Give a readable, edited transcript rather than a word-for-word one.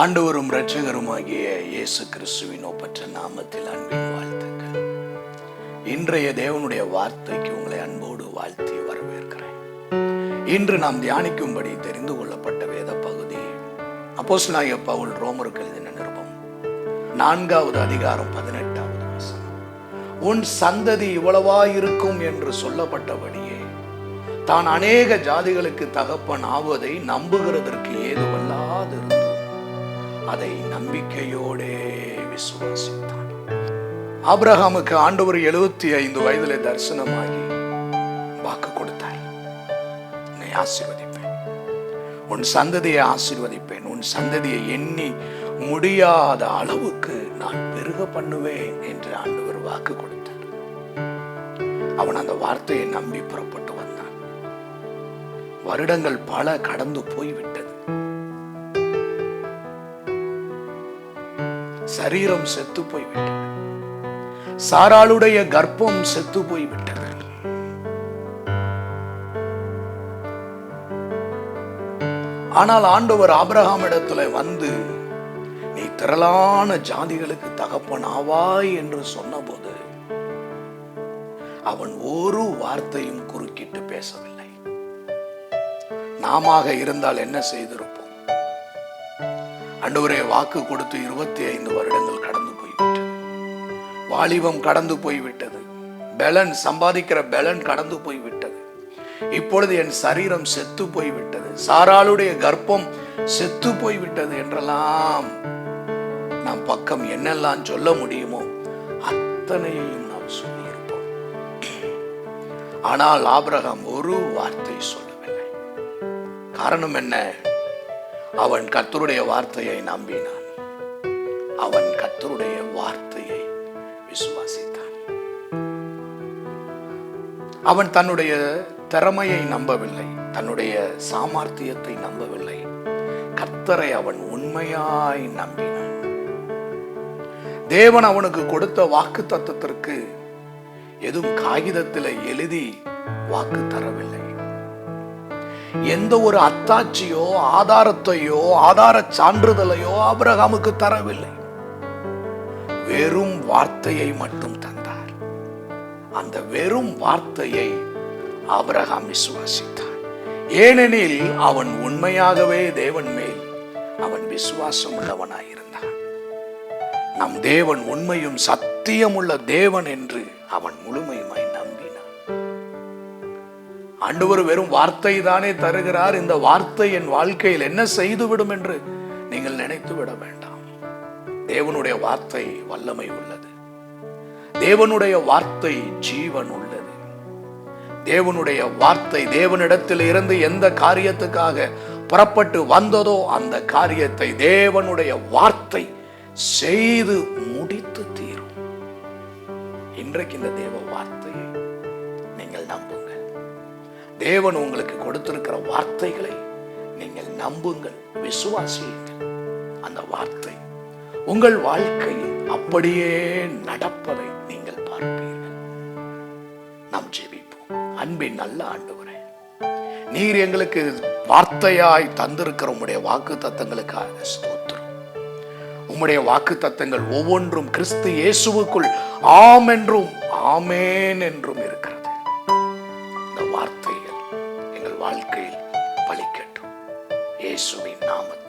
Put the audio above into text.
ஆண்டவரும் இரட்சகருமாகிய இயேசு கிறிஸ்துவின் ஒப்பற்ற நாமத்தில் அன்பின் வாழ்த்துக்கள். இன்றைய தேவனுடைய வார்த்தைக்கு உங்களை அன்போடு வாழ்த்தி வரவேற்கிறேன். இன்று நாம் தியானிக்கும்படி தெரிந்து கொள்ளப்பட்ட வேத பகுதி அப்போஸ்தலனாகிய பவுல் ரோமருக்கு எழுதின நிருபம் 4வது அதிகாரம் 18வது வசனம். உன் சந்ததி இவ்வளவாயிருக்கும் என்று சொல்லப்பட்டபடியே தான் அநேக ஜாதிகளுக்கு தகப்பன் ஆவதை நம்புகிறதற்கு ஏதுவல்லாதிருந்தும் அதை நம்பிக்கையோடே விசுவாசித்தான். ஆபிரகாமுக்கு ஆண்டவர் 75 வயதிலே தரிசனமாகி வாக்கு கொடுத்தார். உன்னை ஆசீர்வதிப்பேன், உன் சந்ததியை ஆசீர்வதிப்பேன், உன் சந்ததியை எண்ணி முடியாத அளவுக்கு நான் பெருக பண்ணுவேன் என்று ஆண்டவர் வாக்கு கொடுத்தார். அவன் அந்த வார்த்தையை நம்பி புறப்பட்டு வந்தான். வருடங்கள் பல கடந்து போய்விட்டது. சரீரம் செத்து போய்விட்டது. சாராளுடைய கர்ப்பம் செத்து போய்விட்டது. ஆனால் ஆண்டவர் ஆபிரகாமிடத்துல வந்து நீ திரளான ஜாதிகளுக்கு தகப்பன் ஆவாய் என்று சொன்னபோது அவன் ஒரு வார்த்தையும் குறுக்கிட்டு பேசவில்லை. நாமாக இருந்தால் என்ன செய்திருப்போம்? ஆண்டவரே வாக்கு கொடுத்து 25 வருடங்கள் கடந்து போய்விட்டது. வாலிபம் கடந்து போய்விட்டது. பலன் சம்பாதிக்கிற பலன் கடந்து போய்விட்டது. இப்பொழுது என் சரீரம் செத்து போய்விட்டது. சாராளுடைய கர்ப்பம் செத்து போய்விட்டது என்றெல்லாம் நாம் பக்கம் என்னெல்லாம் சொல்ல முடியுமோ அத்தனையும் நாம் சொல்லியிருப்போம். ஆனால் ஆபிரகாம் ஒரு வார்த்தை சொல்லவில்லை. காரணம் என்ன? அவன் கர்த்தருடைய வார்த்தையை நம்பினான். அவன் கர்த்தருடைய வார்த்தையை விசுவாசித்தான். அவன் தன்னுடைய திறமையை நம்பவில்லை, தன்னுடைய சாமர்த்தியத்தை நம்பவில்லை. கர்த்தரை அவன் உண்மையாய் நம்பினான். தேவன் அவனுக்கு கொடுத்த வாக்கு தத்தத்திற்கு எதுவும் காகிதத்தில் எழுதி வாக்கு தரவில்லை. எந்த ஒரு அத்தாட்சியோ ஆதாரத்தையோ ஆதார சான்றிதழையோ ஆபிரகாமுக்கு தரவில்லை. வெறும் வார்த்தையை மட்டும் தந்தார். அந்த வெறும் வார்த்தையை ஆபிரகாம் விசுவாசித்தான். ஏனெனில் அவன் உண்மையாகவே தேவன் மேல் அவன் விசுவாசம் உள்ளவனாயிருந்தான். நம் தேவன் உண்மையும் சத்தியமுள்ள தேவன் என்று அவன் முழுமையுமாய் நம்பினான். ஆண்டவர் வெறும் வார்த்தை தானே தருகிறார், இந்த வார்த்தை என் வாழ்க்கையில் என்ன செய்துவிடும் என்று நீங்கள் நினைத்து விட வேண்டாம். தேவனுடைய வார்த்தை வல்லமை உள்ளது. தேவனுடைய வார்த்தை ஜீவன் உள்ளது. தேவனுடைய வார்த்தை தேவனிடத்தில் இருந்து எந்த காரியத்துக்காக புறப்பட்டு வந்ததோ அந்த காரியத்தை தேவனுடைய வார்த்தை செய்து முடித்து தீரும். இன்றைக்கு இந்த தேவ வார்த்தையை நீங்கள் நம்புங்கள். தேவன் உங்களுக்கு கொடுத்திருக்கிற வார்த்தைகளை நீங்கள் நம்புங்கள், விசுவாசியுங்கள். அந்த வார்த்தை உங்கள் வாழ்க்கையில் அப்படியே நடப்பதை நீங்கள் பார்ப்பீர்கள். நாம் ஜெபிப்போம். அன்பின் நல்ல ஆண்டவரே, நீர் எங்களுக்கு வார்த்தையாய் தந்திருக்கிற உம்முடைய வாக்கு தத்தங்களுக்காக ஸ்தோத்திரம். உம்முடைய வாக்கு தத்தங்கள் ஒவ்வொன்றும் கிறிஸ்து இயேசுவுக்குள் ஆம் என்றும் ஆமேன் என்றும் இருக்கிறது. இந்த வார்த்தைகள் எங்கள் வாழ்க்கையில் பலிக்கட்டும். இயேசுவின் நாமத்தில்